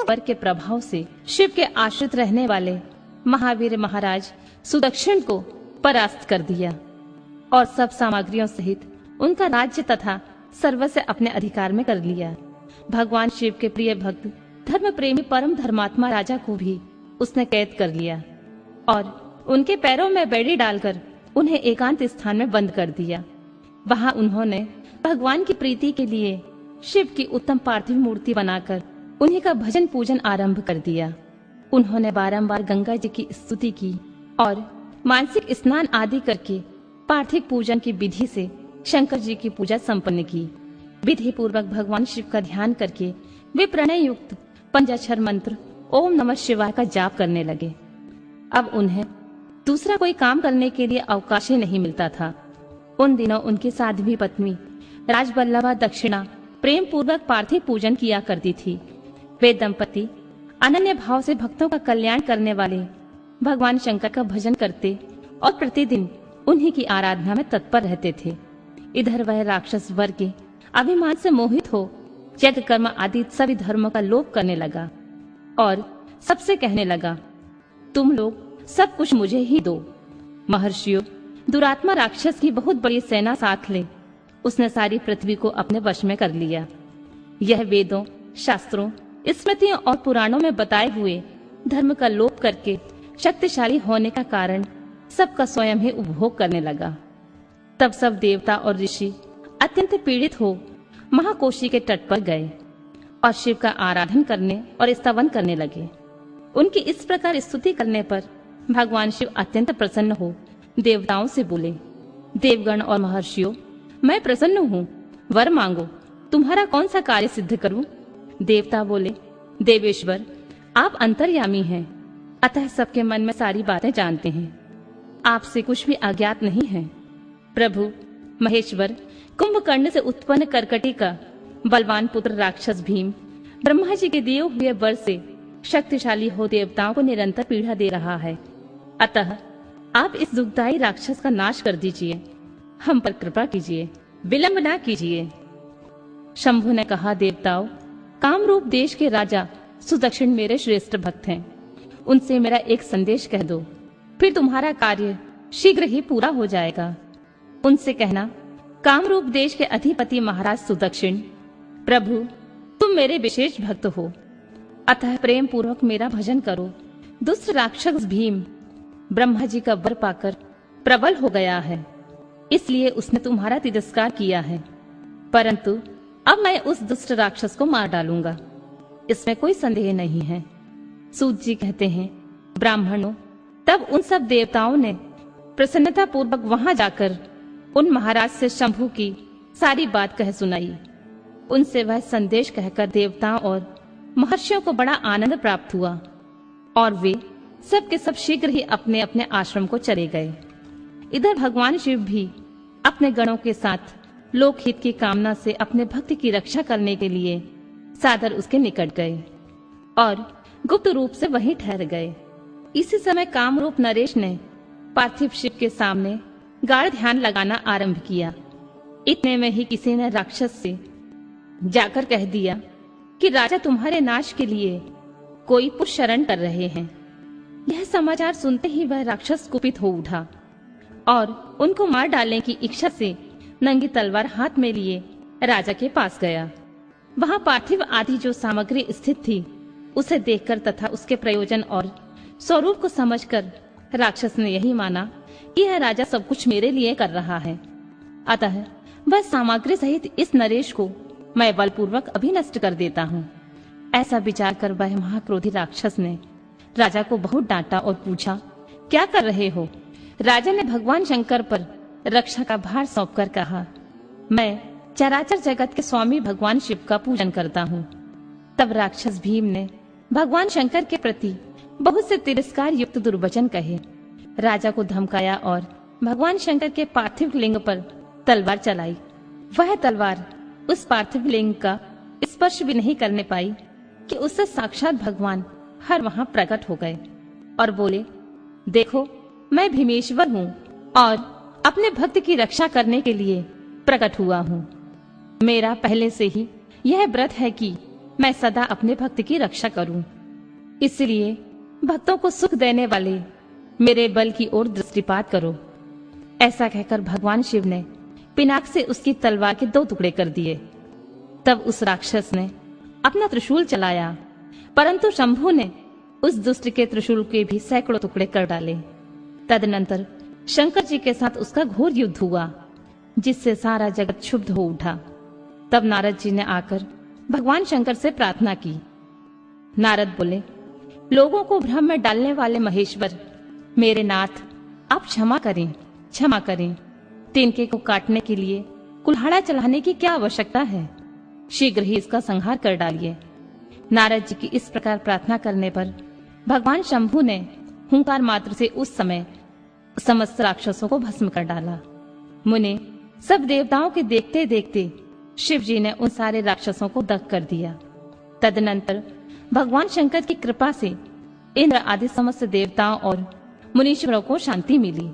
वर के प्रभाव से शिव के आश्रित रहने वाले महावीर महाराज सुदक्षिण को परास्त कर दिया और सब सामग्रियों सहित उनका राज्य तथा सर्वस्व अपने अधिकार में कर लिया। भगवान शिव के प्रिय भक्त धर्म प्रेमी परम धर्मात्मा राजा को भी उसने कैद कर लिया और उनके पैरों में बेड़ी डालकर उन्हें एकांत स्थान में बंद कर दिया। वहां उन्होंने भगवान की प्रीति के लिए शिव की उत्तम पार्थिव मूर्ति बनाकर उन्हीं का भजन पूजन आरंभ कर दिया। उन्होंने बारंबार गंगा जी की स्तुति की और मानसिक स्नान आदि करके पार्थिव पूजन की विधि से शंकर जी की पूजा संपन्न की। विधि पूर्वक भगवान शिव का ध्यान करके वे प्रणय युक्त पंचाक्षर मंत्र ओम नमः शिवाय का जाप करने लगे। अब उन्हें दूसरा कोई काम करने के लिए अवकाश ही नहीं मिलता था। उन दिनों उनकी साध्वी पत्नी राजबल्लभा दक्षिणा प्रेम पूर्वक पार्थिव पूजन किया करती थी। वे दंपति अनन्य भाव से भक्तों का कल्याण करने वाले भगवान शंकर का भजन करते और प्रतिदिन उन्हीं की आराधना में तत्पर रहते थे। इधर वह राक्षस वर्ग के अभिमान से मोहित हो यज्ञ कर्म आदि सभी धर्मों का लोप करने लगा और सबसे कहने लगा, तुम लोग सब कुछ मुझे ही दो। महर्षियों, दुरात्मा राक्षस की बहुत बड़ी सेना साथ ले उसने सारी पृथ्वी को अपने वश में कर लिया। यह वेदों, शास्त्रों, स्मृतियों और पुराणों में बताए हुए धर्म का लोप करके शक्तिशाली होने का कारण सबका स्वयं ही उपभोग करने लगा। तब सब देवता और ऋषि अत्यंत पीड़ित हो महाकोशी के तट पर गए और शिव का आराधन करने और स्तवन करने लगे। उनकी इस प्रकार स्तुति करने पर भगवान शिव अत्यंत प्रसन्न हो देवताओं से बोले, देवगण और महर्षियों, मैं प्रसन्न हूँ, वर मांगो, तुम्हारा कौन सा कार्य सिद्ध करूं? देवता बोले, देवेश्वर, आप अंतर्यामी हैं, अतः सबके मन में सारी बातें जानते हैं, आपसे कुछ भी अज्ञात नहीं है। प्रभु महेश्वर, कुंभकर्ण से उत्पन्न करकटी का बलवान पुत्र राक्षस भीम ब्रह्मा जी के दिए हुए वर से शक्तिशाली हो देवताओं को निरंतर पीड़ा दे रहा है। अतः आप इस दुखदायी राक्षस का नाश कर दीजिए, हम पर कृपा कीजिए, विलंब ना कीजिए। शंभु ने कहा, देवताओं, कामरूप देश के राजा सुदक्षिण मेरे श्रेष्ठ भक्त हैं, उनसे मेरा एक संदेश कह दो, फिर तुम्हारा कार्य शीघ्र ही पूरा हो जाएगा। उनसे कहना, कामरूप देश के अधिपति महाराज सुदक्षिण, प्रभु तुम मेरे विशेष भक्त हो, अतः प्रेम पूर्वक मेरा भजन करो। दुष्ट राक्षस भीम ब्रह्मा जी का वर पाकर प्रबल हो गया है, इसलिए उसने तुम्हारा तिरस्कार किया है, परंतु अब मैं उस दुष्ट राक्षस को मार डालूंगा, इसमें कोई संदेह नहीं है। सूत जी कहते हैं, ब्राह्मणों, तब उन सब देवताओं ने प्रसन्नता पूर्वक वहां जाकर उन महाराज से शंभु की सारी बात कह सुनाई। उनसे वह संदेश कहकर देवताओं और महर्षियों को बड़ा आनंद प्राप्त हुआ और वे सब के सब शीघ्र ही अपने अपने आश्रम को चले गए। इधर भगवान शिव भी अपने गणों के साथ लोकहित की कामना से अपने भक्त की रक्षा करने के लिए सादर उसके निकट गए और गुप्त रूप से वहीं ठहर गए। इसी समय कामरूप नरेश ने पार्थिव शिव के सामने गाढ़ ध्यान लगाना आरंभ किया। इतने में ही किसी ने राक्षस से जाकर कह दिया कि राजा तुम्हारे नाश के लिए कोई पुरुष शरण कर रहे हैं। यह समाचार सुनते ही वह राक्षस कुपित हो उठा और उनको मार डालने की इच्छा से नंगी तलवार हाथ में लिए राजा के पास गया। वहां पार्थिव आदि जो सामग्री स्थित थी उसे देखकर तथा उसके प्रयोजन और स्वरूप को समझकर राक्षस ने यही माना कि यह राजा सब कुछ मेरे लिए कर रहा है, अतः वह सामग्री सहित इस नरेश को मैं बलपूर्वक अभी नष्ट कर देता हूँ। ऐसा विचार कर वह महाक्रोधी राक्षस ने राजा को बहुत डांटा और पूछा, क्या कर रहे हो? राजा ने भगवान शंकर पर रक्षा का भार सौंपकर कहा, मैं चराचर जगत के स्वामी भगवान शिव का पूजन करता हूँ। तब राक्षस भीम ने भगवान शंकर के प्रति बहुत से तिरस्कार युक्त दुर्वचन कहे, राजा को धमकाया और भगवान शंकर के पार्थिव लिंग पर तलवार चलाई। वह तलवार उस पार्थिव लिंग का स्पर्श भी नहीं करने पाई कि उससे साक्षात भगवान हर वहां प्रकट हो गए और बोले, देखो मैं भीमेश्वर हूँ और अपने भक्त की रक्षा करने के लिए प्रकट हुआ हूँ। मेरा पहले से ही यह व्रत है कि मैं सदा अपने भक्त की रक्षा करूं। इसलिए भक्तों को सुख देने वाले मेरे बल की ओर दृष्टिपात करो। ऐसा कहकर भगवान शिव ने पिनाक से उसकी तलवार के 2 टुकड़े कर दिए। तब उस राक्षस ने अपना त्रिशूल चलाया, परंतु शंभु ने उस दुष्ट के त्रिशूल के भी सैकड़ों टुकड़े कर डाले। तदनंतर शंकर जी के साथ उसका घोर युद्ध हुआ, जिससे सारा जगत क्षुब्ध हो उठा। तब नारद जी ने आकर भगवान शंकर से प्रार्थना की। नारद बोले, लोगों को भ्रम में डालने वाले महेश्वर, मेरे नाथ, आप क्षमा करें, क्षमा करें। तिनके को काटने के लिए कुल्हाड़ा चलाने की क्या आवश्यकता है? शीघ्र ही इसका संहार कर डालिए। नारद जी की इस प्रकार प्रार्थना करने पर भगवान शंभु ने हुंकार मात्र से उस समय समस्त राक्षसों को भस्म कर डाला। मुने, सब देवताओं के देखते देखते शिव जी ने उन सारे राक्षसों को दग्ध कर दिया। तदनंतर भगवान शंकर की कृपा से इंद्र आदि समस्त देवताओं और मुनीश्वरों को शांति मिली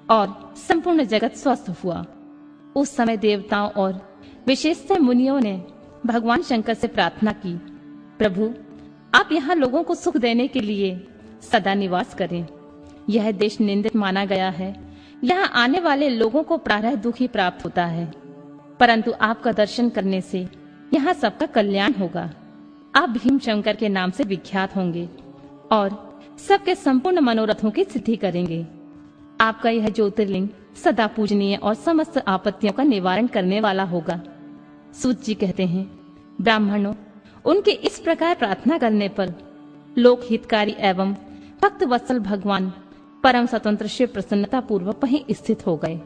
और संपूर्ण जगत स्वस्थ हुआ। उस समय देवताओं और विशेषतः मुनियों ने भगवान शंकर से प्रार्थना की, प्रभु, आप यहाँ लोगों को सुख देने के लिए सदा निवास करें। यह देश निंदित माना गया है, यहाँ आने वाले लोगों को प्रारब्ध दुख ही प्राप्त होता है, परंतु आपका दर्शन करने से यहाँ सबका कल्याण होगा। आप भीम शंकर के नाम से विख्यात होंगे और सबके संपूर्ण मनोरथों की सिद्धि करेंगे। आपका यह ज्योतिर्लिंग सदा पूजनीय और समस्त आपत्तियों का निवारण करने वाला होगा। सूत जी कहते हैं, ब्राह्मणों, उनके इस प्रकार प्रार्थना करने पर लोक हितकारी एवं भक्त वत्सल भगवान परम स्वतंत्र शिव प्रसन्नता पूर्वक वहीं स्थित हो गए।